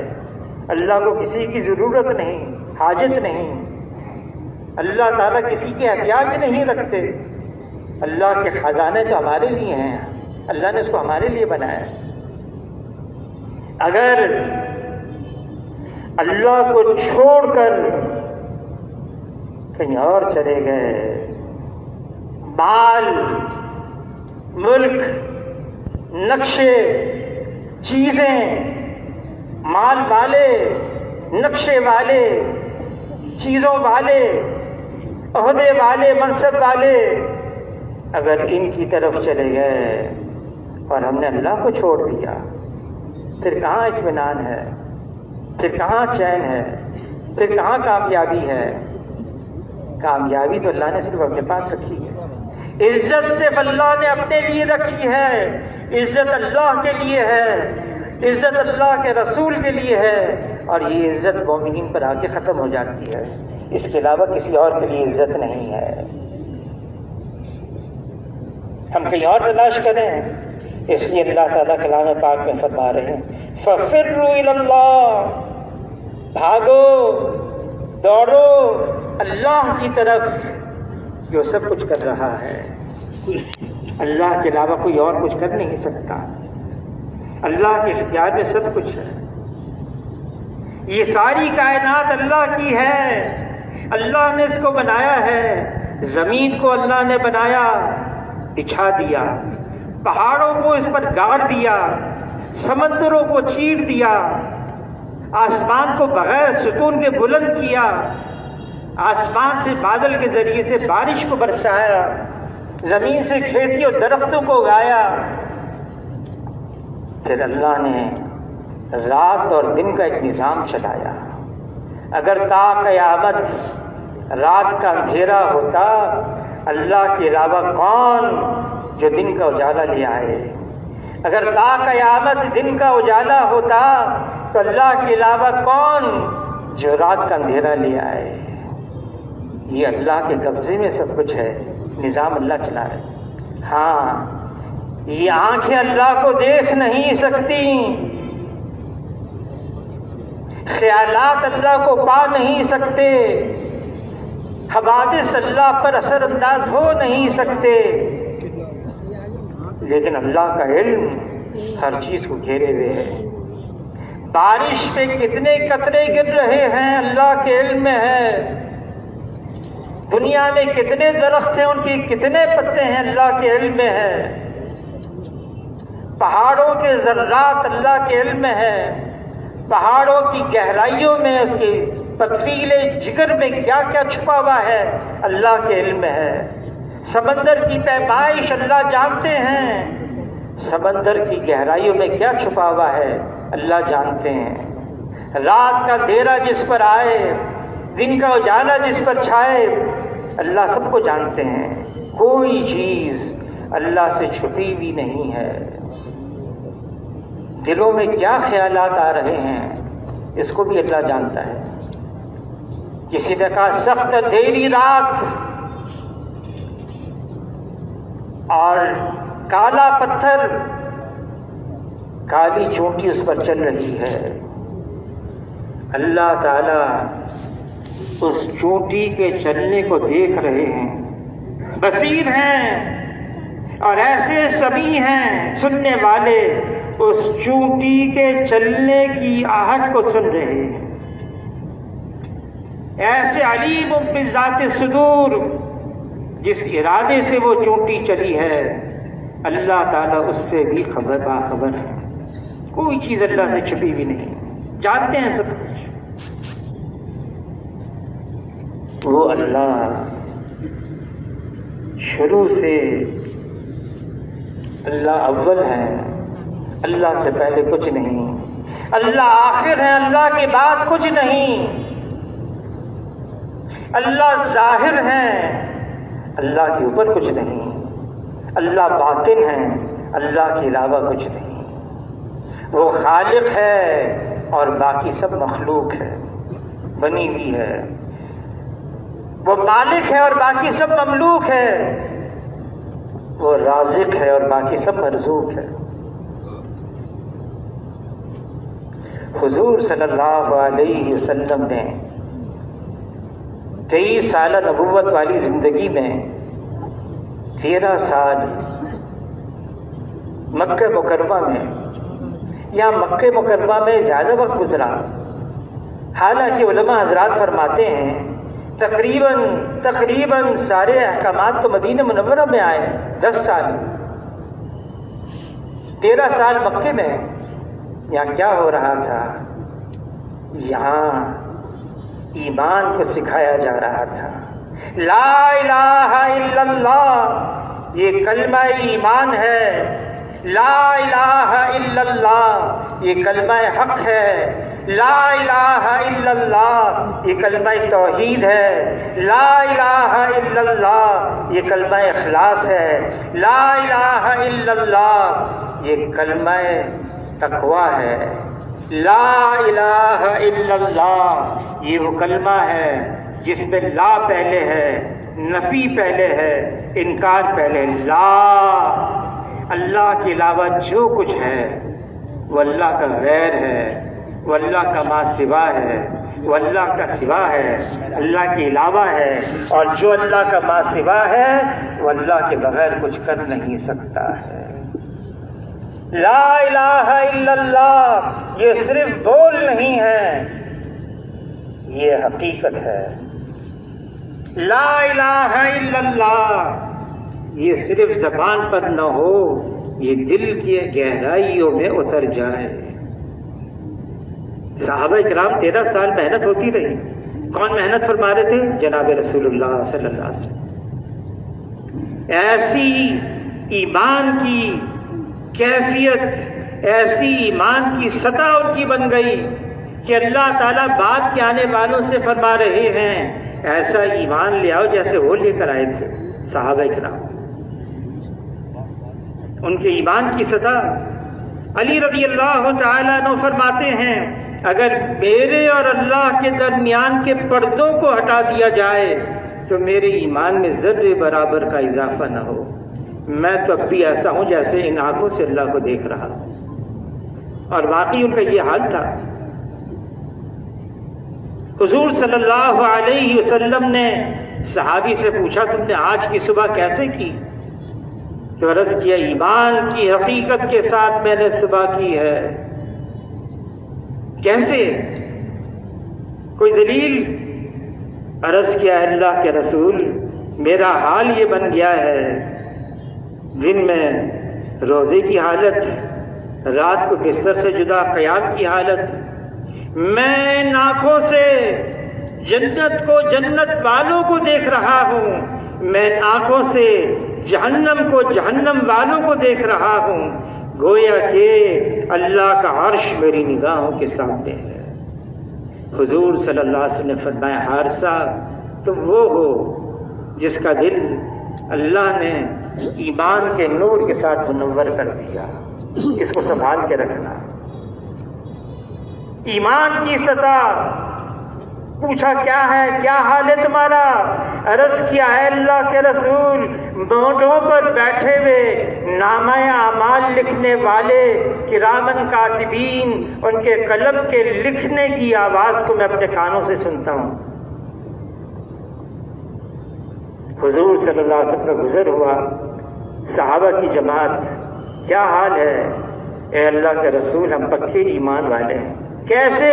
اللہ کو کسی کی ضرورت نہیں، حاجت نہیں۔ اللہ تعالیٰ کسی کے احتیاج نہیں رکھتے۔ اللہ کے خزانے تو ہمارے لیے ہیں، اللہ نے اس کو ہمارے لیے بنایا۔ اگر اللہ کو چھوڑ کر کہیں اور چلے گئے، مال، ملک، نقشے، چیزیں، مال والے، نقشے والے، چیزوں والے، عہدے والے، منصب والے اگر ان کی طرف چلے گئے اور ہم نے اللہ کو چھوڑ دیا، پھر کہاں اطمینان ہے، پھر کہاں چین ہے، پھر کہاں کامیابی ہے؟ کامیابی تو اللہ نے صرف اپنے پاس رکھی ہے، عزت صرف اللہ نے اپنے لیے رکھی ہے، عزت اللہ کے لیے ہے، عزت اللہ کے رسول کے لیے ہے، اور یہ عزت مومنین پر آ کے ختم ہو جاتی ہے، اس کے علاوہ کسی اور کے لیے عزت نہیں ہے۔ ہم کہیں اور تلاش کریں، اس لیے اللہ تعالیٰ کلام پاک میں فرما رہے ہیں فَفِرُّوا إِلَى اللَّهِ، بھاگو دوڑو اللہ کی طرف جو سب کچھ کر رہا ہے۔ اللہ کے علاوہ کوئی اور کچھ کر نہیں سکتا، اللہ کے اختیار میں سب کچھ ہے، یہ ساری کائنات اللہ کی ہے، اللہ نے اس کو بنایا ہے، زمین کو اللہ نے بنایا، بچھا دیا، پہاڑوں کو اس پر گاڑ دیا، سمندروں کو چیر دیا، آسمان کو بغیر ستون کے بلند کیا، آسمان سے بادل کے ذریعے سے بارش کو برسایا، زمین سے کھیتی اور درختوں کو اگایا۔ پھر اللہ نے رات اور دن کا ایک نظام چلایا۔ اگر تا قیامت رات کا اندھیرا ہوتا، اللہ کے علاوہ کون جو دن کا اجالا لے آئے؟ اگر تا قیامت دن کا اجالا ہوتا تو اللہ کے علاوہ کون جو رات کا اندھیرا لے آئے؟ یہ اللہ کے قبضے میں سب کچھ ہے، نظام اللہ چلا رہے۔ ہاں، یہ آنکھیں اللہ کو دیکھ نہیں سکتی، خیالات اللہ کو پا نہیں سکتے، حوادث اللہ پر اثر انداز ہو نہیں سکتے، لیکن اللہ کا علم ہر چیز کو گھیرے ہوئے ہے۔ بارش پہ کتنے قطرے گر رہے ہیں اللہ کے علم میں ہے، دنیا میں کتنے درخت ہیں، ان کے کتنے پتے ہیں، اللہ کے علم میں ہے، پہاڑوں کے ذرات اللہ کے علم میں ہے، پہاڑوں کی گہرائیوں میں، اس کے پتھریلے جگر میں کیا کیا چھپا ہوا ہے اللہ کے علم میں ہے، سمندر کی پیمائش اللہ جانتے ہیں، سمندر کی گہرائیوں میں کیا چھپا ہوا ہے اللہ جانتے ہیں، رات کا اندھیرا جس پر آئے، دن کا اجالا جس پر چھائے، اللہ سب کو جانتے ہیں، کوئی چیز اللہ سے چھپی ہوئی نہیں ہے۔ دلوں میں کیا خیالات آ رہے ہیں اس کو بھی اللہ جانتا ہے۔ کسی نے کہا سخت اندھیری رات اور کالا پتھر، کالی چونٹی اس پر چل رہی ہے، اللہ تعالی اس چونٹی کے چلنے کو دیکھ رہے ہیں، بصیر ہیں، اور ایسے سبھی ہیں سننے والے اس چونٹی کے چلنے کی آہٹ کو سن رہے ہیں، ایسے علیم بذات الصدور، جس ارادے سے وہ چونٹی چلی ہے اللہ تعالیٰ اس سے بھی باخبر ہے، کوئی چیز اللہ سے چھپی بھی نہیں، جانتے ہیں سب کچھ۔ وہ اللہ شروع سے اللہ اول ہے، اللہ سے پہلے کچھ نہیں، اللہ آخر ہے، اللہ کے بعد کچھ نہیں، اللہ ظاہر ہے، اللہ کے اوپر کچھ نہیں، اللہ باطن ہے، اللہ کے علاوہ کچھ نہیں، وہ خالق ہے اور باقی سب مخلوق ہے، بنی ہوئی ہے، وہ مالک ہے اور باقی سب مملوک ہے، وہ رازق ہے اور باقی سب مرزوق ہے۔ حضور صلی اللہ علیہ وسلم نے 23 سالہ نبوت والی زندگی میں 13 سال مکہ مکرمہ میں، یا مکہ مکرمہ میں زیادہ وقت گزرا، حالانکہ علماء حضرات فرماتے ہیں تقریباً سارے احکامات تو مدینہ منورہ میں آئے، 10 سال، 13 سال مکے میں۔ یہاں کیا ہو رہا تھا؟ یہاں ایمان کو سکھایا جا رہا تھا۔ لا الہ الا اللہ یہ کلمہ ایمان ہے، لا الہ الا اللہ یہ کلمہ حق ہے، لا الہ الا اللہ یہ کلمہ توحید ہے، لا الہ الا اللہ یہ کلمہ اخلاص ہے، لا الہ الا اللہ یہ کلمہ تقوی ہے، لا الہ الا اللہ یہ وہ کلمہ ہے جس میں لا پہلے ہے، نفی پہلے ہے، انکار پہلے۔ لا اللہ کے علاوہ جو کچھ ہے وہ اللہ کا غیر ہے، وہ اللہ کا ما سوا ہے، وہ اللہ کا سوا ہے، اللہ کے علاوہ ہے، اور جو اللہ کا ما سوا ہے وہ اللہ کے بغیر کچھ کر نہیں سکتا ہے۔ لا الہ الا اللہ یہ صرف بول نہیں ہے، یہ حقیقت ہے۔ لا الہ الا اللہ یہ صرف زبان پر نہ ہو، یہ دل کی گہرائیوں میں اتر جائے۔ صحابہ کرام 13 سال محنت ہوتی رہی۔ کون محنت فرما رہے تھے؟ جناب رسول اللہ صلی اللہ علیہ وسلم۔ ایسی ایمان کی کیفیت، ایسی ایمان کی سطح ان کی بن گئی کہ اللہ تعالیٰ بعد کے آنے والوں سے فرما رہے ہیں ایسا ایمان لے آؤ جیسے وہ لے کر آئے تھے صحابہ کرام۔ ان کے ایمان کی سطح، علی رضی اللہ تعالیٰ عنہ فرماتے ہیں اگر میرے اور اللہ کے درمیان کے پردوں کو ہٹا دیا جائے تو میرے ایمان میں ذرے برابر کا اضافہ نہ ہو، میں تو اب بھی ایسا ہوں جیسے ان آنکھوں سے اللہ کو دیکھ رہا۔ اور واقعی ان کا یہ حال تھا۔ حضور صلی اللہ علیہ وسلم نے صحابی سے پوچھا تم نے آج کی صبح کیسے کی؟ تو عرض کیا ایمان کی حقیقت کے ساتھ میں نے صبح کی ہے۔ کیسے؟ کوئی دلیل؟ عرض کیا اللہ کے رسول میرا حال یہ بن گیا ہے، دن میں روزے کی حالت، رات کو بستر سے جدا قیام کی حالت، میں ان آنکھوں سے جنت کو، جنت والوں کو دیکھ رہا ہوں، میں آنکھوں سے جہنم کو، جہنم والوں کو دیکھ رہا ہوں، گویا کہ اللہ کا عرش میری نگاہوں کے سامنے ہے۔ حضور صلی اللہ علیہ وسلم نے فرمایا حارثہ تم وہ ہو جس کا دل اللہ نے ایمان کے نور کے ساتھ منور کر دیا، اس کو سنبھال کے رکھنا۔ ایمان کی سطح، پوچھا کیا ہے، کیا حال ہے تمہارا؟ عرض کیا ہے اللہ کے رسول مونڈوں پر بیٹھے ہوئے نامہ اعمال لکھنے والے کرامن کاتبین، ان کے قلم کے لکھنے کی آواز کو میں اپنے کانوں سے سنتا ہوں۔ حضور صلی اللہ علیہ وسلم کا گزر ہوا، صحابہ کی جماعت، کیا حال ہے؟ اے اللہ کے رسول ہم پکے ایمان والے ہیں۔ کیسے؟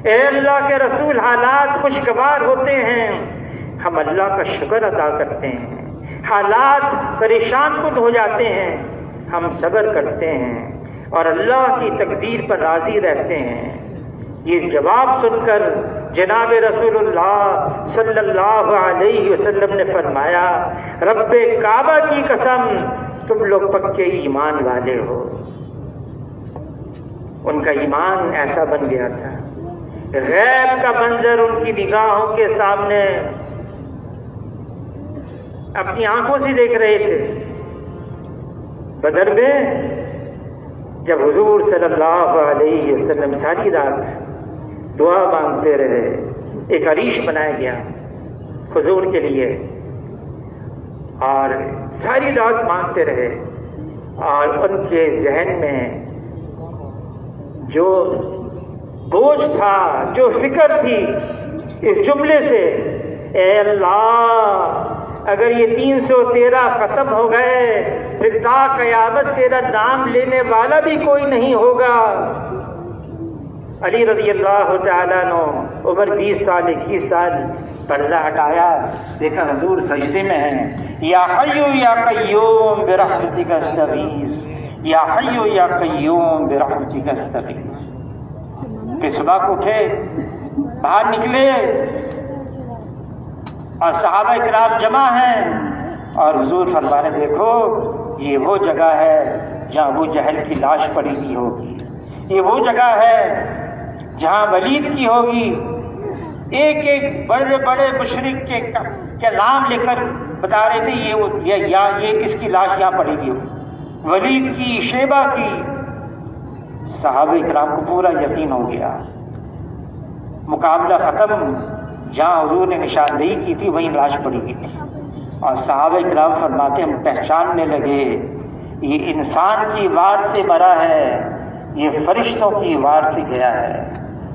اے اللہ کے رسول حالات خوشگوار ہوتے ہیں، ہم اللہ کا شکر ادا کرتے ہیں، حالات پریشان کن ہو جاتے ہیں، ہم صبر کرتے ہیں اور اللہ کی تقدیر پر راضی رہتے ہیں۔ یہ جواب سن کر جناب رسول اللہ صلی اللہ علیہ وسلم نے فرمایا رب کعبہ کی قسم تم لوگ پکے ایمان والے ہو۔ ان کا ایمان ایسا بن گیا تھا، غیب کا منظر ان کی نگاہوں کے سامنے اپنی آنکھوں سے دیکھ رہے تھے۔ بدر میں جب حضور صلی اللہ علیہ وسلم ساری رات دعا مانگتے رہے، ایک عریش بنایا گیا حضور کے لیے اور ساری رات مانگتے رہے، اور ان کے ذہن میں جو بوجھ تھا، جو فکر تھی اس جملے سے، اے اللہ اگر یہ 313 ختم ہو گئے پھر تا قیامت تیرا نام لینے والا بھی کوئی نہیں ہوگا۔ علی رضی اللہ تعالیٰ عنہ عمر 20 سال 21 سال، پردہ ہٹایا، دیکھا حضور سجدے میں ہیں، یا حی یا قیوم برحمتک استغیث، یا حی یا قیوم برحمتک استغیث۔ پھر صبح کو اٹھے، باہر نکلے اور صحابہ کرام جمع ہیں اور حضور فرمانے دیکھو یہ وہ جگہ ہے جہاں ابو جہل کی لاش پڑی ہوئی ہوگی، یہ وہ جگہ ہے جہاں ولید کی ہوگی۔ ایک ایک بڑے بڑے مشرک کے نام لے کر بتا رہے تھے یہ کس کی لاش یہاں پڑی ہوئی ہوگی، ولید کی، شیبہ کی۔ صحابہ کرام کو پورا یقین ہو گیا، مقابلہ ختم۔ جہاں حضور نے نشاندہی کی تھی وہیں لاش پڑی ہوئی تھی، اور صحابہ کرام فرماتے ہم پہچاننے لگے یہ انسان کی وار سے مرا ہے، یہ فرشتوں کی وار سے گیا ہے،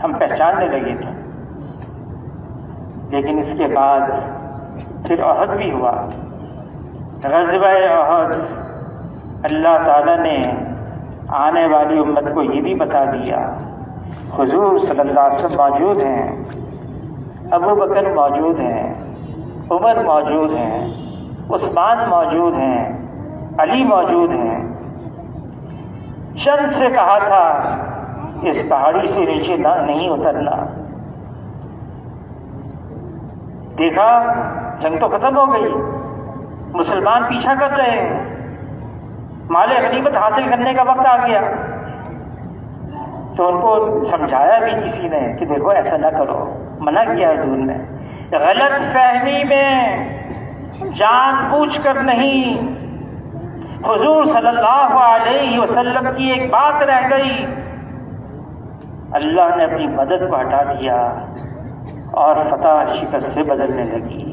ہم پہچاننے لگے تھے۔ لیکن اس کے بعد پھر احد بھی ہوا، غزوہ احد۔ اللہ تعالیٰ نے آنے والی امت کو یہ بھی بتا دیا، حضور صلی اللہ علیہ وسلم موجود ہیں، ابو بکر موجود ہیں، عمر موجود ہیں، عثمان موجود ہیں، علی موجود ہیں۔ چند سے کہا تھا اس پہاڑی سے نیچے نہیں اترنا، دیکھا جنگ تو ختم ہو گئی، مسلمان پیچھا کر رہے ہیں، مال غنیمت حاصل کرنے کا وقت آ گیا۔ تو ان کو سمجھایا بھی کسی نے کہ دیکھو ایسا نہ کرو، منع کیا حضور نے۔ غلط فہمی میں جان بوجھ کر نہیں، حضور صلی اللہ علیہ وسلم کی ایک بات رہ گئی، اللہ نے اپنی مدد کو ہٹا دیا اور فتح شکست سے بدلنے لگی۔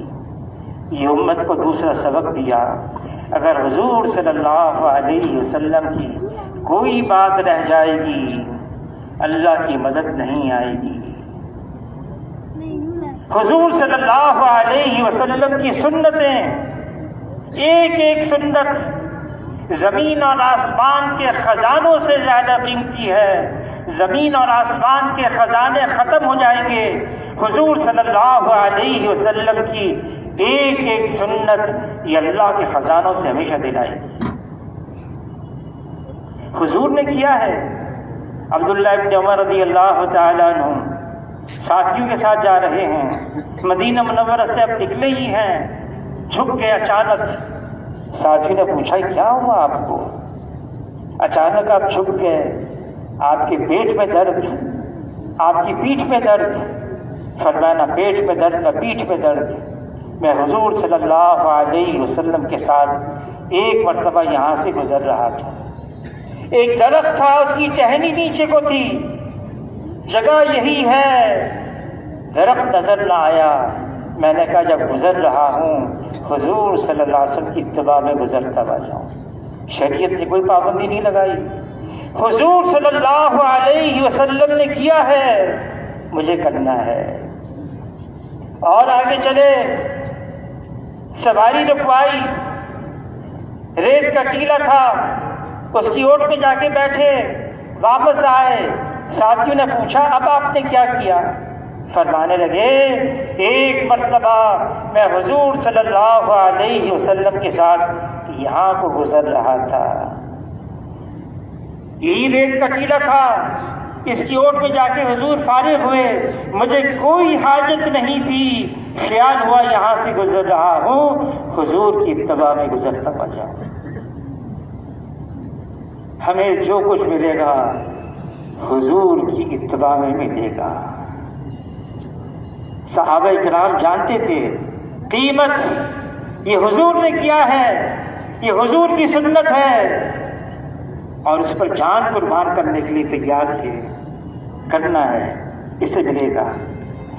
یہ امت کو دوسرا سبق دیا، اگر حضور صلی اللہ علیہ وسلم کی کوئی بات رہ جائے گی اللہ کی مدد نہیں آئے گی۔ حضور صلی اللہ علیہ وسلم کی سنتیں ایک ایک سنت زمین اور آسمان کے خزانوں سے زیادہ قیمتی ہے۔ زمین اور آسمان کے خزانے ختم ہو جائیں گے، حضور صلی اللہ علیہ وسلم کی ایک ایک سنت یہ اللہ کے خزانوں سے ہمیشہ دلائے گی۔ حضور نے کیا ہے۔ عبداللہ ابن عمر رضی اللہ تعالیٰ عنہ ساتھیوں کے ساتھ جا رہے ہیں، مدینہ منورہ سے اب نکلے ہی ہیں، جھک گئے اچانک۔ ساتھیوں نے پوچھا کیا ہوا آپ کو، اچانک آپ جھک گئے، آپ کے پیٹ میں درد، آپ کی پیٹھ میں درد۔ فرمایا نہ پیٹ میں درد نہ پیٹھ میں درد، میں حضور صلی اللہ علیہ وسلم کے ساتھ ایک مرتبہ یہاں سے گزر رہا تھا، ایک درخت تھا، اس کی ٹہنی نیچے کو تھی، جگہ یہی ہے، درخت نظر نہ آیا۔ میں نے کہا جب گزر رہا ہوں حضور صلی اللہ علیہ وسلم کی اتباع میں گزرتا ہوا جاؤں۔ شریعت نے کوئی پابندی نہیں لگائی، حضور صلی اللہ علیہ وسلم نے کیا ہے مجھے کرنا ہے۔ اور آگے چلے، سواری رکوائی، ریت کا ٹیلا تھا، اس کی اوٹ میں جا کے بیٹھے، واپس آئے، ساتھیوں نے پوچھا اب آپ نے کیا کیا؟ فرمانے لگے ایک مرتبہ میں حضور صلی اللہ علیہ وسلم کے ساتھ یہاں کو گزر رہا تھا، یہی ریت کا ٹیلا تھا، اس کی اوٹ میں جا کے حضور فارغ ہوئے، مجھے کوئی حاجت نہیں تھی، خیال ہوا یہاں سے گزر رہا ہوں، حضور کی اتباع میں گزرتا ہوا جاؤں۔ ہمیں جو کچھ ملے گا حضور کی اتباع میں ملے گا۔ صحابہ کرام جانتے تھے قیمت یہ حضور نے کیا ہے، یہ حضور کی سنت ہے، اور اس پر جان قربان کرنے کے لیے تیار تھے۔ کرنا ہے، اسے ملے گا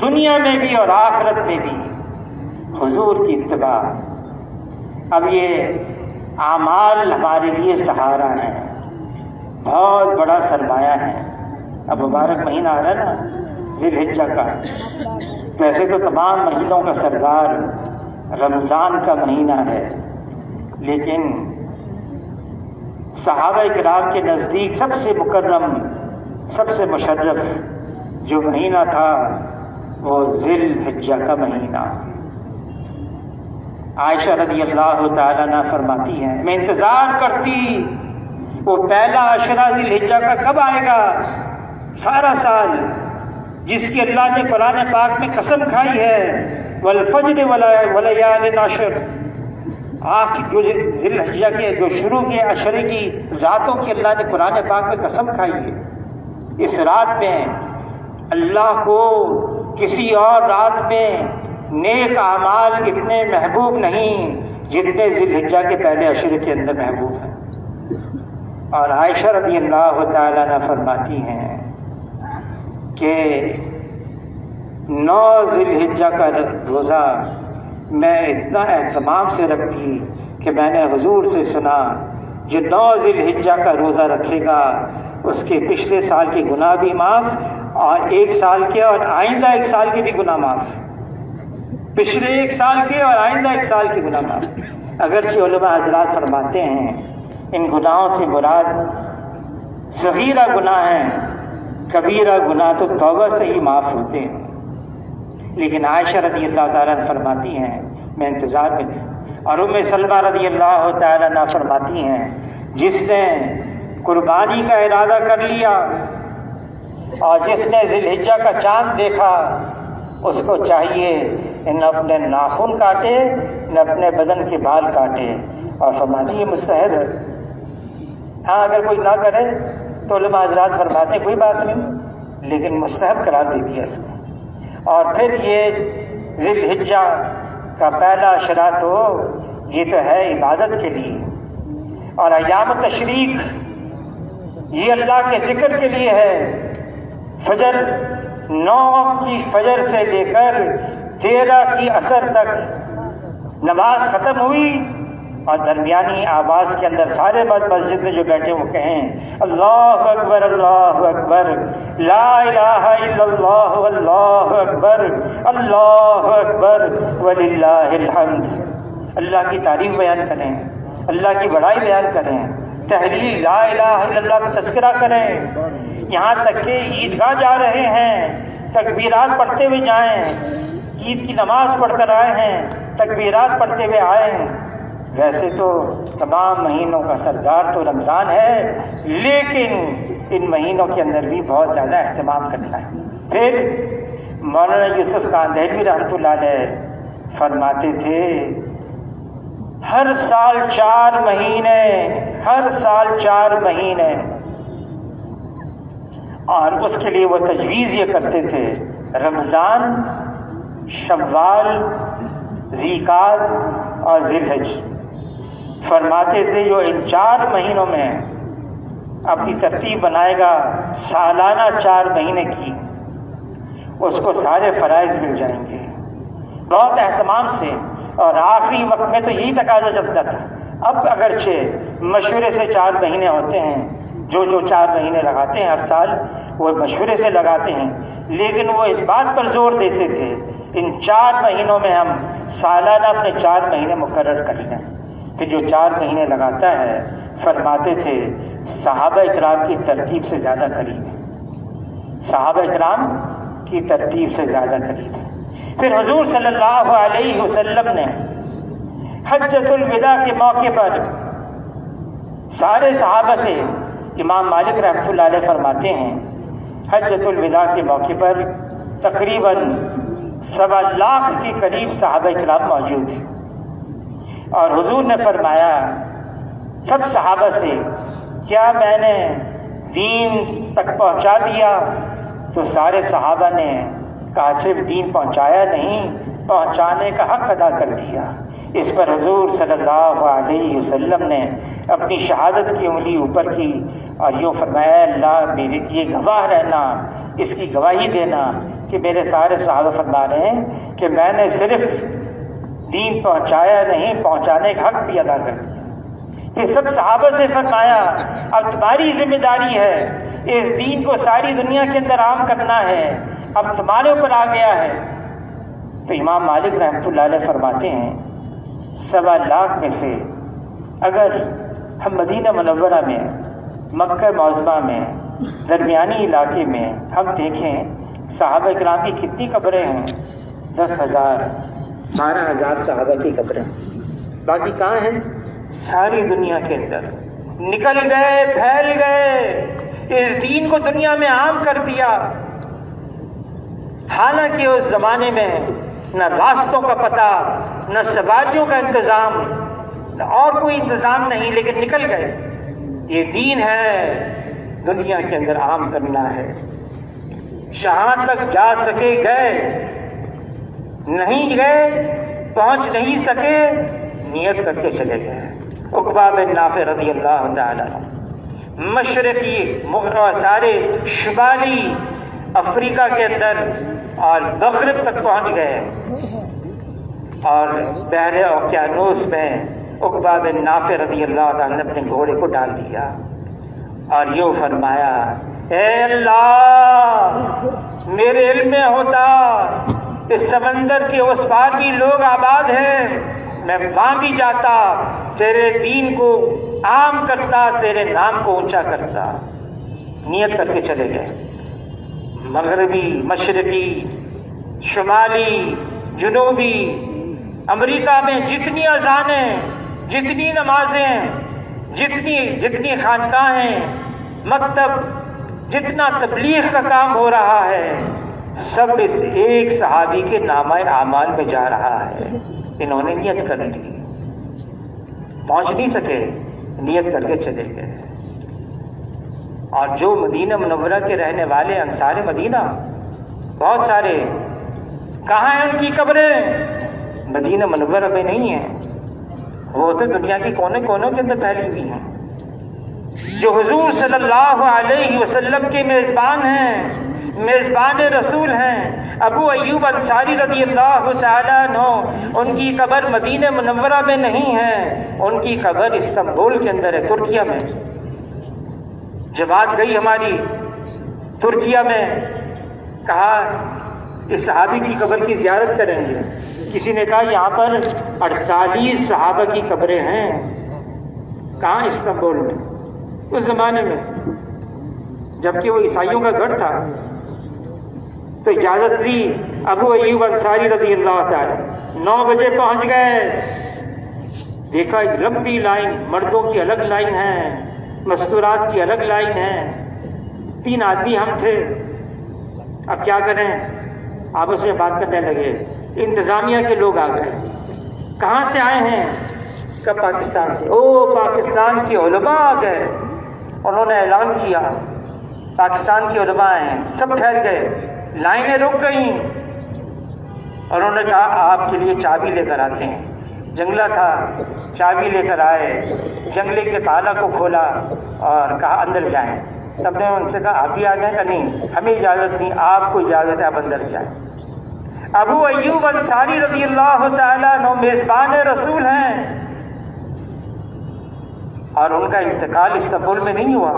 دنیا میں بھی اور آخرت میں بھی، حضور کی اتباع۔ اب یہ اعمال ہمارے لیے سہارا ہے، بہت بڑا سرمایہ ہے۔ اب مبارک مہینہ آ رہا ہے نا ذی الحجہ کا، ویسے تو تمام مہینوں کا سردار رمضان کا مہینہ ہے، لیکن صحابہ کرام کے نزدیک سب سے مکرم، سب سے مشرف جو مہینہ تھا وہ ذی الحجہ کا مہینہ۔ عائشہ رضی اللہ تعالیٰ عنہا فرماتی ہیں میں انتظار کرتی وہ پہلا عشرہ ذی الحجہ کا کب آئے گا، سارا سال جس کی اللہ نے قرآن پاک میں قسم کھائی ہے، والفجر ولیال عشر، جو ذی الحجہ کے جو شروع کے عشرے کی راتوں کی اللہ نے قرآن پاک میں قسم کھائی ہے. اس رات میں اللہ کو کسی اور رات میں نیک اعمال اتنے محبوب نہیں جتنے ذی الحجہ کے پہلے عشرے کے اندر محبوب ہیں. اور عائشہ رضی اللہ تعالیٰ عنہ فرماتی ہیں کہ 9 ذی الحجہ کا روزہ میں اتنا اہتمام سے رکھتی کہ میں نے حضور سے سنا جو 9 ذی الحجہ کا روزہ رکھے گا اس کے پچھلے سال کے گناہ بھی معاف، اور 1 سال کے اور آئندہ 1 سال کے بھی گناہ معاف. پچھلے 1 سال کے اور آئندہ 1 سال کے گناہ معاف. اگرچہ علماء حضرات فرماتے ہیں ان گناہوں سے مراد صغیرہ گناہ ہیں، کبیرہ گناہ تو توبہ سے ہی معاف ہوتے ہیں. لیکن عائشہ رضی اللہ تعالیٰ عنہ فرماتی ہیں میں انتظار میں تھی. اور ام سلمہ رضی اللہ تعالیٰ عنہ فرماتی ہیں جس نے قربانی کا ارادہ کر لیا اور جس نے ذی الحجہ کا چاند دیکھا اس کو چاہیے نہ اپنے ناخن کاٹے نہ اپنے بدن کے بال کاٹے. اور فرماتی ہے مستحب ہے. ہاں اگر کوئی نہ کرے تو علماء حضرات فرماتے ہیں کوئی بات نہیں، لیکن مستحب قرار دے دیا اس کو. اور پھر یہ ذی الحجہ کا پہلا عشرہ تو یہ تو ہے عبادت کے لیے، اور ایام تشریق یہ اللہ کے ذکر کے لیے ہے. فجر 9 کی فجر سے لے کر 13 کی عصر تک نماز ختم ہوئی اور درمیانی آواز کے اندر سارے مرد مسجد میں جو بیٹھے وہ کہیں اللہ اکبر اللہ اکبر لا الہ الا اللہ واللہ اکبر اللہ اکبر وللہ الحمد. اللہ کی تعریف بیان کریں، اللہ کی بڑائی بیان کریں، تحلیل لا الہ الا اللہ کا تذکرہ کریں. یہاں تک کہ عیدگاہ جا رہے ہیں تکبیرات پڑھتے ہوئے جائیں، عید کی نماز پڑھ کر آئے ہیں تکبیرات پڑھتے ہوئے آئے ہیں. ویسے تو تمام مہینوں کا سردار تو رمضان ہے، لیکن ان مہینوں کے اندر بھی بہت زیادہ اہتمام کرنا ہے. پھر مولانا یوسف کاندھلوی رحمۃ اللہ علیہ فرماتے تھے ہر سال 4 مہینے، ہر سال 4 مہینے، اور اس کے لیے وہ تجویز یہ کرتے تھے رمضان، شوال، ذیقعد اور ذی الحج. فرماتے تھے جو ان 4 مہینوں میں اپنی ترتیب بنائے گا سالانہ 4 مہینے کی، اس کو سارے فرائض مل جائیں گے بہت اہتمام سے. اور آخری وقت میں تو یہی تقاضا چلتا تھا. اب اگرچہ مشورے سے 4 مہینے ہوتے ہیں، جو 4 مہینے لگاتے ہیں ہر سال وہ مشورے سے لگاتے ہیں، لیکن وہ اس بات پر زور دیتے تھے ان 4 مہینوں میں ہم سالانہ اپنے 4 مہینے مقرر کر لیں. کہ جو 4 مہینے لگاتا ہے فرماتے تھے صحابہ اکرام کی ترتیب سے زیادہ قریب ہے، صحابہ اکرام کی ترتیب سے زیادہ قریب ہے. پھر حضور صلی اللہ علیہ وسلم نے حجۃ الوداع کے موقع پر سارے صحابہ سے، امام مالک رحمۃ اللہ علیہ فرماتے ہیں حجۃ الوداع کے موقع پر تقریباً 1.25 لاکھ کے قریب صحابہ کرام موجود تھے. اور حضور نے فرمایا سب صحابہ سے کیا میں نے دین تک پہنچا دیا؟ تو سارے صحابہ نے کہا صرف دین پہنچایا نہیں، پہنچانے کا حق ادا کر دیا. اس پر حضور صلی اللہ علیہ وسلم نے اپنی شہادت کی انگلی اوپر کی اور یوں فرمایا اللہ میرے یہ گواہ رہنا، اس کی گواہی دینا کہ میرے سارے صحابہ فرما رہے ہیں کہ میں نے صرف دین پہنچایا نہیں، پہنچانے کا حق بھی ادا کر دیا. کہ سب صحابہ سے فرمایا اب تمہاری ذمہ داری ہے، اس دین کو ساری دنیا کے اندر عام کرنا ہے، اب تمہارے اوپر آ گیا ہے. تو امام مالک رحمۃ اللہ علیہ فرماتے ہیں 1.25 لاکھ میں سے اگر ہم مدینہ منورہ میں، مکہ معظمہ میں، درمیانی علاقے میں ہم دیکھیں صحابہ کرام کی کتنی قبریں ہیں؟ 10,000 12,000 صحابہ کی قبریں. باقی کہاں ہیں؟ ساری دنیا کے اندر نکل گئے، پھیل گئے، اس دین کو دنیا میں عام کر دیا. حالانکہ اس زمانے میں نہ راستوں کا پتہ، نہ سواریوں کا انتظام، نہ اور کوئی انتظام نہیں، لیکن نکل گئے۔ یہ دین ہے، دنیا کے اندر عام کرنا ہے۔ جہاں تک جا سکے گئے، نہیں گئے، پہنچ نہیں سکے، نیت کر کے چلے گئے۔ عقبہ بن نافع رضی اللہ تعالیٰ مشرقی سارے شمالی افریقہ کے اندر اور مغرب تک پہنچ گئے، اور بحر اوقیانوس میں عقبہ بن نافع رضی اللہ تعالیٰ نے اپنے گھوڑے کو ڈال دیا اور یوں فرمایا، اے اللہ، میرے علم میں ہوتا اس سمندر کے اس پار بھی لوگ آباد ہیں، میں وہاں بھی جاتا، تیرے دین کو عام کرتا، تیرے نام کو اونچا کرتا۔ نیت کر کے چلے گئے۔ مغربی، مشرقی، شمالی، جنوبی امریکہ میں جتنی اذانیں، جتنی نمازیں، جتنی خانقاہیں، مکتب، جتنا تبلیغ کا کام ہو رہا ہے، سب اس ایک صحابی کے نامہ اعمال میں جا رہا ہے۔ انہوں نے نیت کر لی، پہنچ نہیں سکے، نیت کر کے چلے گئے۔ اور جو مدینہ منورہ کے رہنے والے انصار مدینہ بہت سارے، کہاں ہیں ان کی قبریں؟ مدینہ منورہ میں نہیں ہیں، وہ تو دنیا کے کونے کونوں کے اندر پھیلی ہوئی ہیں۔ جو حضور صلی اللہ علیہ وسلم کے میزبان ہیں، میزبان رسول ہیں، ابو ایوب انصاری رضی اللہ تعالیٰ عنہ، ان کی قبر مدینہ منورہ میں نہیں ہے، ان کی قبر استنبول کے اندر ہے، ترکیہ میں۔ جماعت گئی ہماری ترکیہ میں، کہا اس صحابی کی قبر کی زیارت کریں گے۔ کسی نے کہا یہاں پر 48 صحابہ کی قبریں ہیں۔ کہاں؟ استنبول میں، اس زمانے میں جبکہ وہ عیسائیوں کا گڑھ تھا۔ تو اجازت لی ابو ایوب انصاری رضی اللہ تعالی، 9 بجے پہنچ گئے۔ دیکھا اس لمبی لائن، مردوں کی الگ لائن ہے، مستورات کی الگ لائن ہے، 3 آدمی ہم تھے۔ اب کیا کریں؟ آپس میں بات کرنے لگے۔ انتظامیہ کے لوگ آ گئے۔ کہاں سے آئے ہیں؟ کہ پاکستان سے۔ او پاکستان کے علماء آ گئے۔ انہوں نے اعلان کیا پاکستان کے علماء ہیں۔ سب ٹھہر گئے، لائنیں رک گئیں۔ انہوں نے کہا آپ کے لیے چابی لے کر آتے ہیں۔ جنگلہ تھا، چابی لے کر آئے، جنگلے کے تالا کو کھولا اور کہا اندر جائیں۔ سب نے ان سے کہا آپ بھی آ جائیں؟ کہ نہیں، ہمیں اجازت نہیں، آپ کو اجازت ہے، آپ اندر جائیں۔ ابو ایوب انصاری رضی اللہ تعالیٰ عنہ میزبان رسول ہیں، اور ان کا انتقال استنبول میں نہیں ہوا،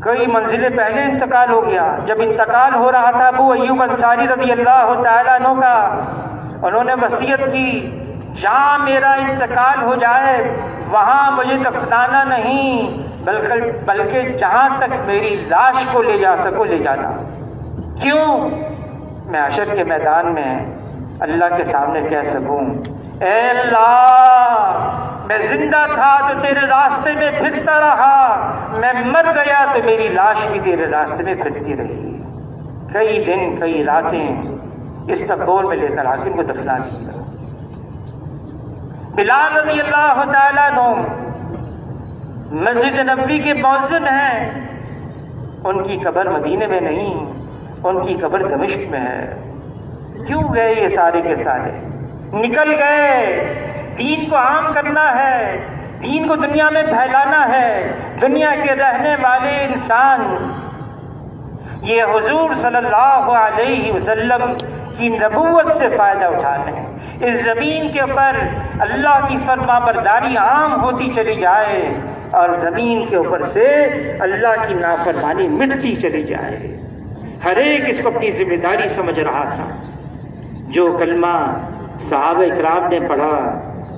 کئی منزلیں پہلے انتقال ہو گیا۔ جب انتقال ہو رہا تھا ابو ایوب انصاری رضی اللہ تعالیٰ عنہ کا، انہوں نے وصیت کی جہاں میرا انتقال ہو جائے وہاں مجھے دفنانا نہیں، بلکہ جہاں تک میری لاش کو لے جا سکو لے جانا۔ کیوں؟ میں حشر کے میدان میں اللہ کے سامنے کہہ سکوں، اے اللہ، میں زندہ تھا تو تیرے راستے میں پھرتا رہا، میں مر گیا تو میری لاش بھی تیرے راستے میں پھرتی رہی۔ کئی دن کئی راتیں استنبول میں لے کر حاکم کو دفنا دیا۔ بلال رضی اللہ تعالیٰ عنہ مسجد نبوی کے مؤذن ہیں، ان کی قبر مدینے میں نہیں، ان کی قبر دمشق میں ہے۔ کیوں گئے یہ سارے کے سارے؟ نکل گئے، دین کو عام کرنا ہے، دین کو دنیا میں پھیلانا ہے۔ دنیا کے رہنے والے انسان یہ حضور صلی اللہ علیہ وسلم کی نبوت سے فائدہ اٹھانے ہیں۔ اس زمین کے اوپر اللہ کی فرما برداری عام ہوتی چلی جائے اور زمین کے اوپر سے اللہ کی نافرمانی مٹتی چلی جائے۔ ہر ایک اس کو اپنی ذمہ داری سمجھ رہا تھا۔ جو کلمہ صحابہ اکرام نے پڑھا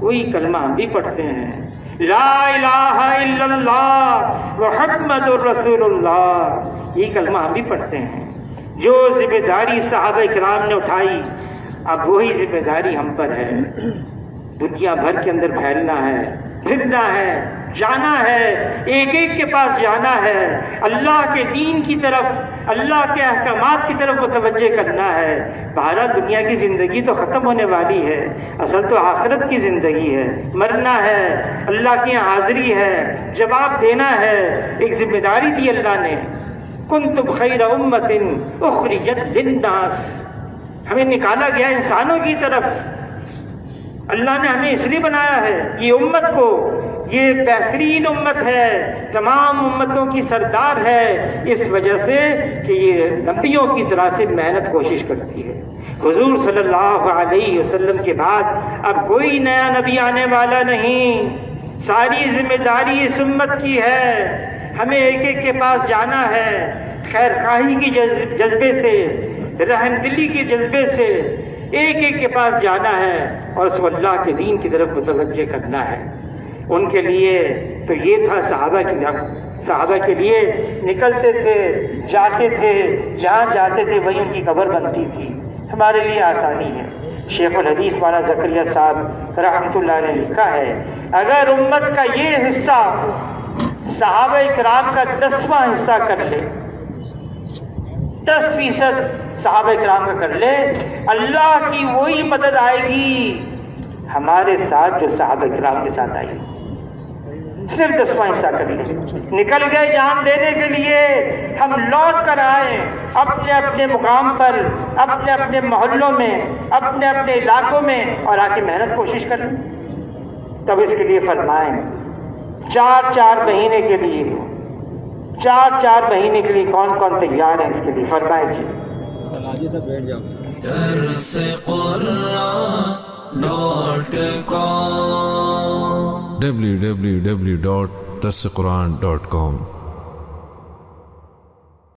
وہی کلمہ ہم بھی پڑھتے ہیں، لا الہ الا اللہ محمد الرسول اللہ، یہ کلمہ ہم بھی پڑھتے ہیں۔ جو ذمہ داری صحابہ اکرام نے اٹھائی اب وہی ذمہ داری ہم پر ہے۔ دنیا بھر کے اندر پھیلنا ہے، پھرنا ہے، جانا ہے، ایک ایک کے پاس جانا ہے، اللہ کے دین کی طرف اللہ کے احکامات کی طرف متوجہ کرنا ہے۔ بہرحال دنیا کی زندگی تو ختم ہونے والی ہے، اصل تو آخرت کی زندگی ہے، مرنا ہے، اللہ کی حاضری ہے، جواب دینا ہے، ایک ذمہ داری دی اللہ نے۔ کنتم خیر امت اخرجت للناس، ہمیں نکالا گیا انسانوں کی طرف، اللہ نے ہمیں اس لیے بنایا ہے، یہ امت کو، یہ بہترین امت ہے، تمام امتوں کی سردار ہے، اس وجہ سے کہ یہ نبیوں کی طرح سے محنت کوشش کرتی ہے۔ حضور صلی اللہ علیہ وسلم کے بعد اب کوئی نیا نبی آنے والا نہیں، ساری ذمہ داری اس امت کی ہے، ہمیں ایک ایک کے پاس جانا ہے، خیر خواہی کی جذبے سے، رحم دلی کے جذبے سے ایک ایک کے پاس جانا ہے اور اس کو اللہ کے دین کی طرف متوجہ کرنا ہے۔ ان کے لیے تو یہ تھا، صحابہ کے لیے نکلتے تھے، جاتے تھے، جہاں جاتے تھے وہیں ان کی قبر بنتی تھی، ہمارے لیے آسانی ہے۔ شیخ الحدیث مولانا زکریا صاحب رحمۃ اللہ علیہ نے لکھا ہے، اگر امت کا یہ حصہ صحابہ کرام کا 10واں حصہ کر لے، 10% صحابہ کرام کا کر لے، اللہ کی وہی مدد آئے گی ہمارے ساتھ جو صحابہ کرام کے ساتھ آئی۔ صرف 10واں حصہ کر لیں، نکل گئے جان دینے کے لیے، ہم لوٹ کر آئے اپنے اپنے مقام پر، اپنے اپنے محلوں میں، اپنے اپنے علاقوں میں، اور آ کے محنت کوشش کریں۔ تب اس کے لیے فرمائیں 4 مہینے کے لیے، 4 مہینے کے لیے کون کون تیار ہے اس کے لیے؟ فرمائیں جی۔ www.darsequran.com